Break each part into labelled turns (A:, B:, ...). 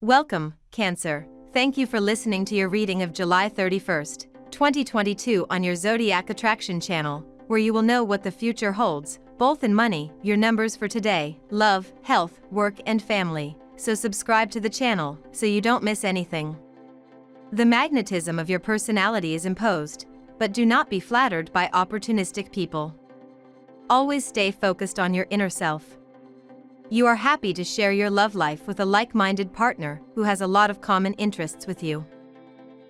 A: Welcome, Cancer. Thank you for listening to your reading of July 31st, 2022 on your Zodiac Attraction channel, where you will know what the future holds, both in money, your numbers for today, love, health, work and family. So subscribe to the channel, so you don't miss anything. The magnetism of your personality is imposed, but do not be flattered by opportunistic people. Always stay focused on your inner self. You are happy to share your love life with a like-minded partner who has a lot of common interests with you.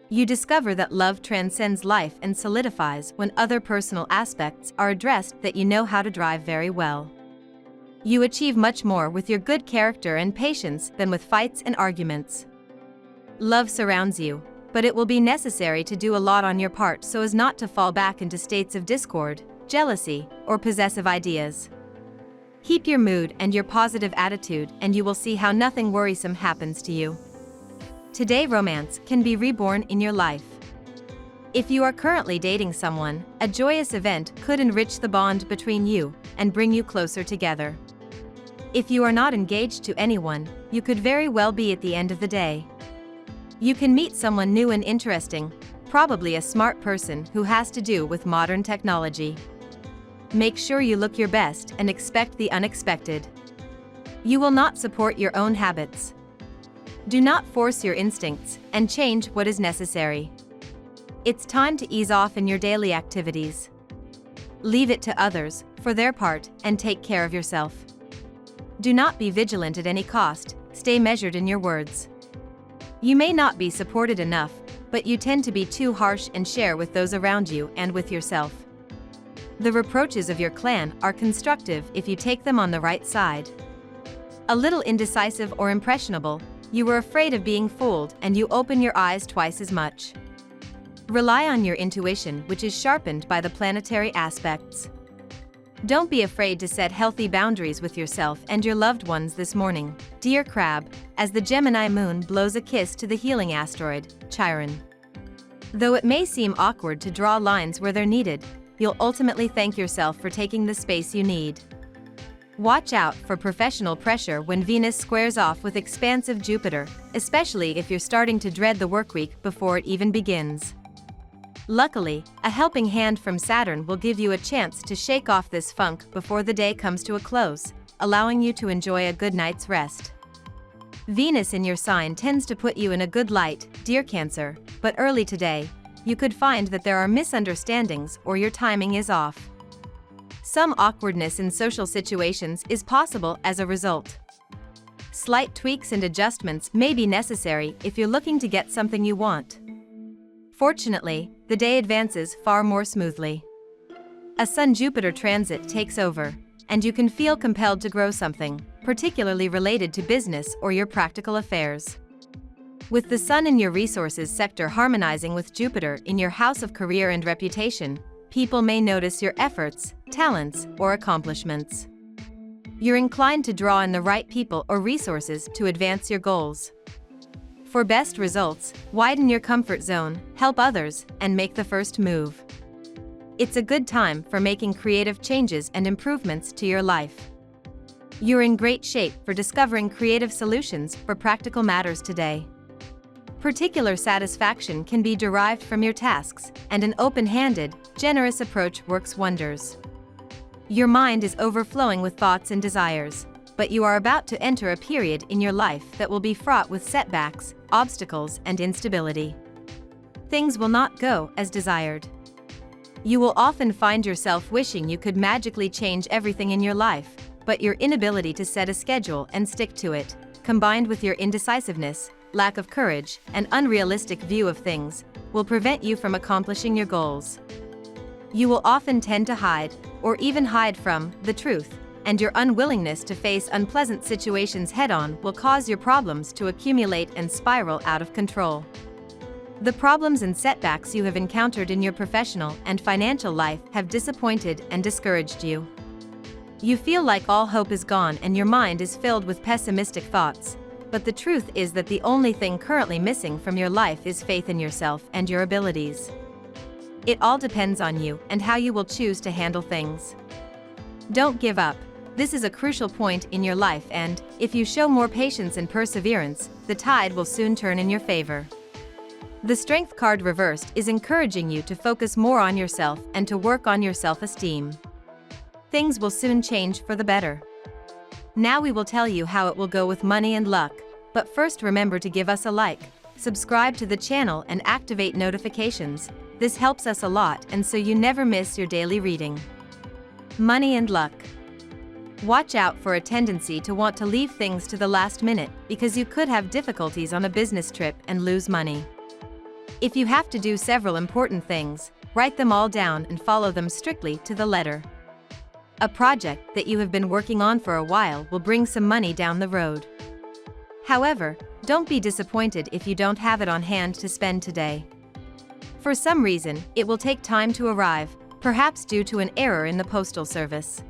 A: You discover that love transcends life and solidifies when other personal aspects are addressed that you know how to drive very well. You achieve much more with your good character and patience than with fights and arguments. Love surrounds you, but it will be necessary to do a lot on your part so as not to fall back into states of discord, jealousy, or possessive ideas. Keep your mood and your positive attitude and you will see how nothing worrisome happens to you. Today romance can be reborn in your life. If you are currently dating someone, a joyous event could enrich the bond between you and bring you closer together. If you are not engaged to anyone, you could very well be at the end of the day. You can meet someone new and interesting, probably a smart person who has to do with modern technology. Make sure you look your best and expect the unexpected. You will not support your own habits. Do not force your instincts and change what is necessary. It's time to ease off in your daily activities. Leave it to others, for their part, and take care of yourself. Do not be vigilant at any cost, stay measured in your words. You may not be supported enough, but you tend to be too harsh and share with those around you and with yourself. The reproaches of your clan are constructive if you take them on the right side. A little indecisive or impressionable, you were afraid of being fooled and you open your eyes twice as much. Rely on your intuition, which is sharpened by the planetary aspects. Don't be afraid to set healthy boundaries with yourself and your loved ones this morning, dear Crab, as the Gemini moon blows a kiss to the healing asteroid, Chiron. Though it may seem awkward to draw lines where they're needed, you'll ultimately thank yourself for taking the space you need. Watch out for professional pressure when Venus squares off with expansive Jupiter, especially if you're starting to dread the workweek before it even begins. Luckily, a helping hand from Saturn will give you a chance to shake off this funk before the day comes to a close, allowing you to enjoy a good night's rest. Venus in your sign tends to put you in a good light, dear Cancer, but early today, you could find that there are misunderstandings or your timing is off. Some awkwardness in social situations is possible as a result. Slight tweaks and adjustments may be necessary if you're looking to get something you want. Fortunately, the day advances far more smoothly. A Sun-Jupiter transit takes over, and you can feel compelled to grow something, particularly related to business or your practical affairs. With the Sun in your resources sector harmonizing with Jupiter in your house of career and reputation, people may notice your efforts, talents, or accomplishments. You're inclined to draw in the right people or resources to advance your goals. For best results, widen your comfort zone, help others, and make the first move. It's a good time for making creative changes and improvements to your life. You're in great shape for discovering creative solutions for practical matters today. Particular satisfaction can be derived from your tasks, and an open-handed, generous approach works wonders. Your mind is overflowing with thoughts and desires, but you are about to enter a period in your life that will be fraught with setbacks, obstacles, and instability. Things will not go as desired. You will often find yourself wishing you could magically change everything in your life, but your inability to set a schedule and stick to it, combined with your indecisiveness, lack of courage, and unrealistic view of things, will prevent you from accomplishing your goals. You will often tend to hide, or even hide from, the truth, and your unwillingness to face unpleasant situations head-on will cause your problems to accumulate and spiral out of control. The problems and setbacks you have encountered in your professional and financial life have disappointed and discouraged you. You feel like all hope is gone and your mind is filled with pessimistic thoughts. But the truth is that the only thing currently missing from your life is faith in yourself and your abilities. It all depends on you and how you will choose to handle things. Don't give up. This is a crucial point in your life, and if you show more patience and perseverance, the tide will soon turn in your favor. The Strength card reversed is encouraging you to focus more on yourself and to work on your self-esteem. Things will soon change for the better. Now we will tell you how it will go with money and luck, but first remember to give us a like, subscribe to the channel and activate notifications. This helps us a lot and so you never miss your daily reading. Money and luck. Watch out for a tendency to want to leave things to the last minute because you could have difficulties on a business trip and lose money. If you have to do several important things, write them all down and follow them strictly to the letter. A project that you have been working on for a while will bring some money down the road. However, don't be disappointed if you don't have it on hand to spend today. For some reason, it will take time to arrive, perhaps due to an error in the postal service.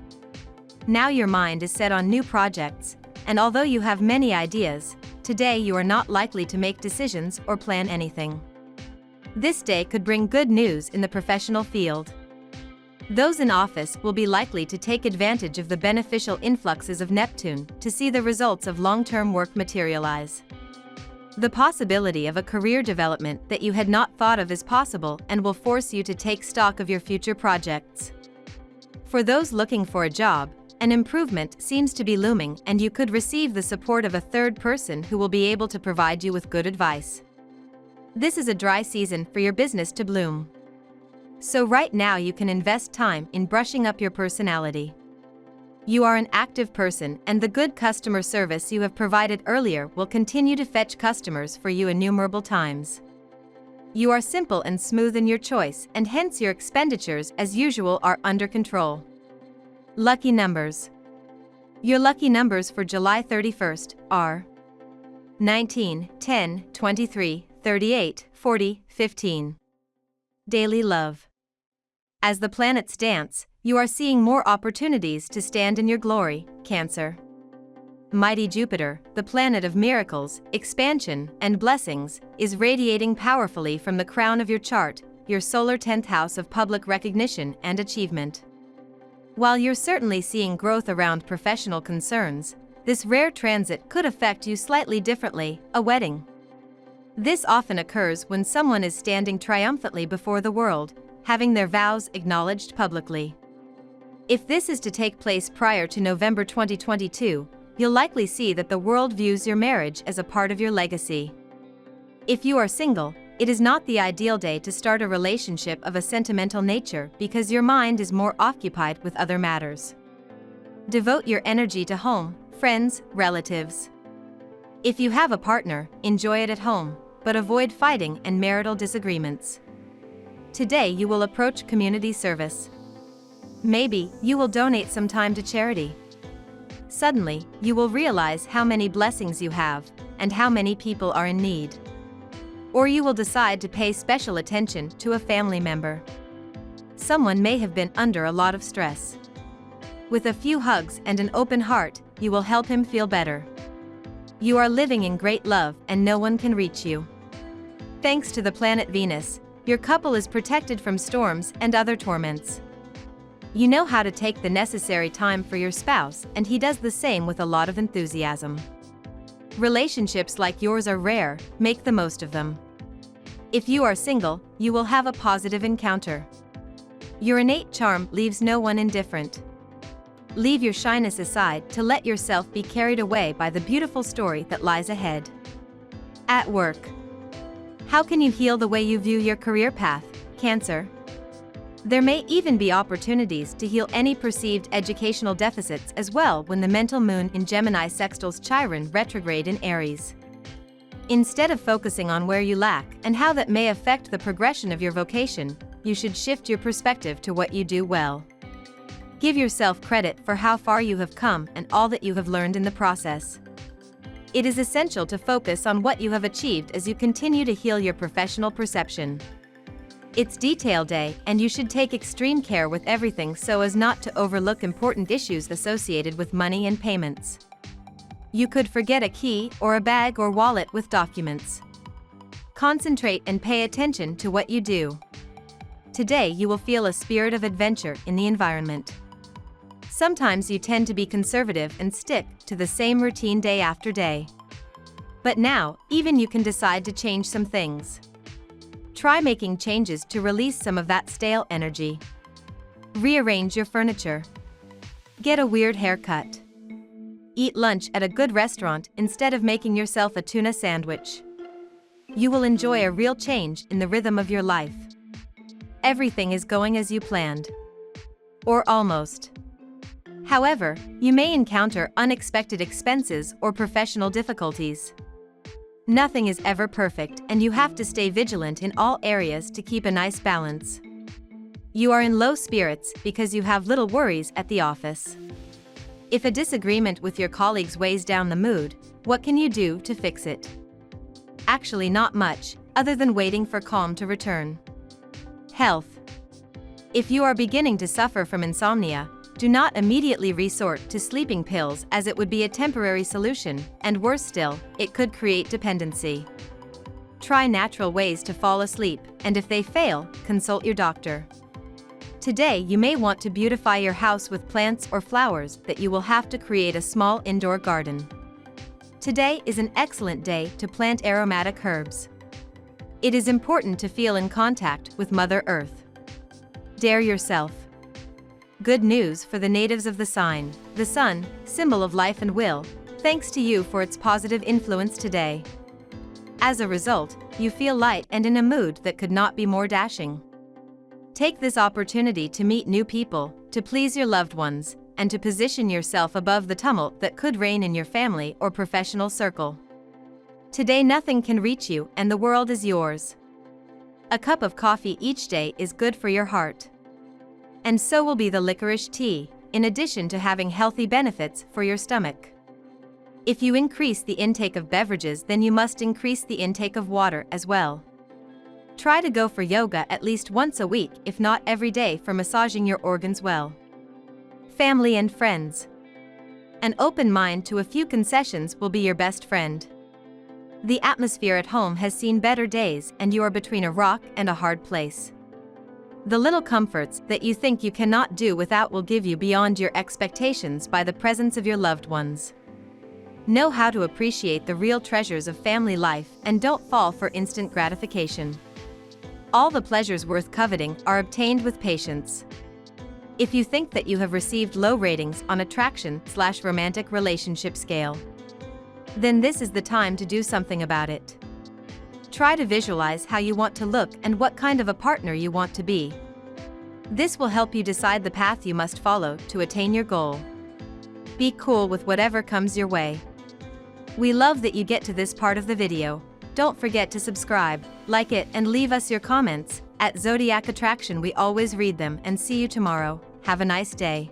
A: Now your mind is set on new projects, and although you have many ideas, today you are not likely to make decisions or plan anything. This day could bring good news in the professional field. Those in office will be likely to take advantage of the beneficial influxes of Neptune to see the results of long-term work materialize. The possibility of a career development that you had not thought of is possible and will force you to take stock of your future projects. For those looking for a job, an improvement seems to be looming and you could receive the support of a third person who will be able to provide you with good advice. This is a dry season for your business to bloom. So right now you can invest time in brushing up your personality. You are an active person and the good customer service you have provided earlier will continue to fetch customers for you innumerable times. You are simple and smooth in your choice and hence your expenditures as usual are under control. Lucky numbers. Your lucky numbers for July 31st are 19, 10, 23, 38, 40, 15. Daily love. As the planets dance, you are seeing more opportunities to stand in your glory, Cancer. Mighty Jupiter, the planet of miracles, expansion, and blessings, is radiating powerfully from the crown of your chart, your solar 10th house of public recognition and achievement. While you're certainly seeing growth around professional concerns, this rare transit could affect you slightly differently, a wedding. This often occurs when someone is standing triumphantly before the world, having their vows acknowledged publicly. If this is to take place prior to November 2022, you'll likely see that the world views your marriage as a part of your legacy. If you are single, it is not the ideal day to start a relationship of a sentimental nature because your mind is more occupied with other matters. Devote your energy to home, friends, relatives. If you have a partner, enjoy it at home, but avoid fighting and marital disagreements. Today you will approach community service. Maybe you will donate some time to charity. Suddenly, you will realize how many blessings you have and how many people are in need. Or you will decide to pay special attention to a family member. Someone may have been under a lot of stress. With a few hugs and an open heart, you will help him feel better. You are living in great love and no one can reach you. Thanks to the planet Venus, your couple is protected from storms and other torments. You know how to take the necessary time for your spouse and he does the same with a lot of enthusiasm. Relationships like yours are rare, make the most of them. If you are single, you will have a positive encounter. Your innate charm leaves no one indifferent. Leave your shyness aside to let yourself be carried away by the beautiful story that lies ahead. At work. How can you heal the way you view your career path, Cancer? There may even be opportunities to heal any perceived educational deficits as well when the mental moon in Gemini sextiles Chiron retrograde in Aries. Instead of focusing on where you lack and how that may affect the progression of your vocation, you should shift your perspective to what you do well. Give yourself credit for how far you have come and all that you have learned in the process. It is essential to focus on what you have achieved as you continue to heal your professional perception. It's detail day and you should take extreme care with everything so as not to overlook important issues associated with money and payments. You could forget a key or a bag or wallet with documents. Concentrate and pay attention to what you do. Today you will feel a spirit of adventure in the environment. Sometimes you tend to be conservative and stick to the same routine day after day. But now, even you can decide to change some things. Try making changes to release some of that stale energy. Rearrange your furniture. Get a weird haircut. Eat lunch at a good restaurant instead of making yourself a tuna sandwich. You will enjoy a real change in the rhythm of your life. Everything is going as you planned. Or almost. However, you may encounter unexpected expenses or professional difficulties. Nothing is ever perfect, and you have to stay vigilant in all areas to keep a nice balance. You are in low spirits because you have little worries at the office. If a disagreement with your colleagues weighs down the mood, what can you do to fix it? Actually, not much, other than waiting for calm to return. Health. If you are beginning to suffer from insomnia, do not immediately resort to sleeping pills, as it would be a temporary solution, and worse still, it could create dependency. Try natural ways to fall asleep, and if they fail, consult your doctor. Today you may want to beautify your house with plants or flowers that you will have to create a small indoor garden. Today is an excellent day to plant aromatic herbs. It is important to feel in contact with Mother Earth. Dare yourself. Good news for the natives of the sign, the Sun, symbol of life and will, thanks to you for its positive influence today. As a result, you feel light and in a mood that could not be more dashing. Take this opportunity to meet new people, to please your loved ones, and to position yourself above the tumult that could reign in your family or professional circle. Today nothing can reach you, and the world is yours. A cup of coffee each day is good for your heart. And so will be the licorice tea, in addition to having healthy benefits for your stomach. If you increase the intake of beverages, then you must increase the intake of water as well. Try to go for yoga at least once a week, if not every day, for massaging your organs well. Family and friends. An open mind to a few concessions will be your best friend. The atmosphere at home has seen better days, and you are between a rock and a hard place. The little comforts that you think you cannot do without will give you beyond your expectations by the presence of your loved ones. Know how to appreciate the real treasures of family life, and don't fall for instant gratification. All the pleasures worth coveting are obtained with patience. If you think that you have received low ratings on attraction/romantic relationship scale, then this is the time to do something about it. Try to visualize how you want to look and what kind of a partner you want to be. This will help you decide the path you must follow to attain your goal. Be cool with whatever comes your way. We love that you get to this part of the video. Don't forget to subscribe, like it, and leave us your comments. At Zodiac Attraction we always read them, and see you tomorrow. Have a nice day.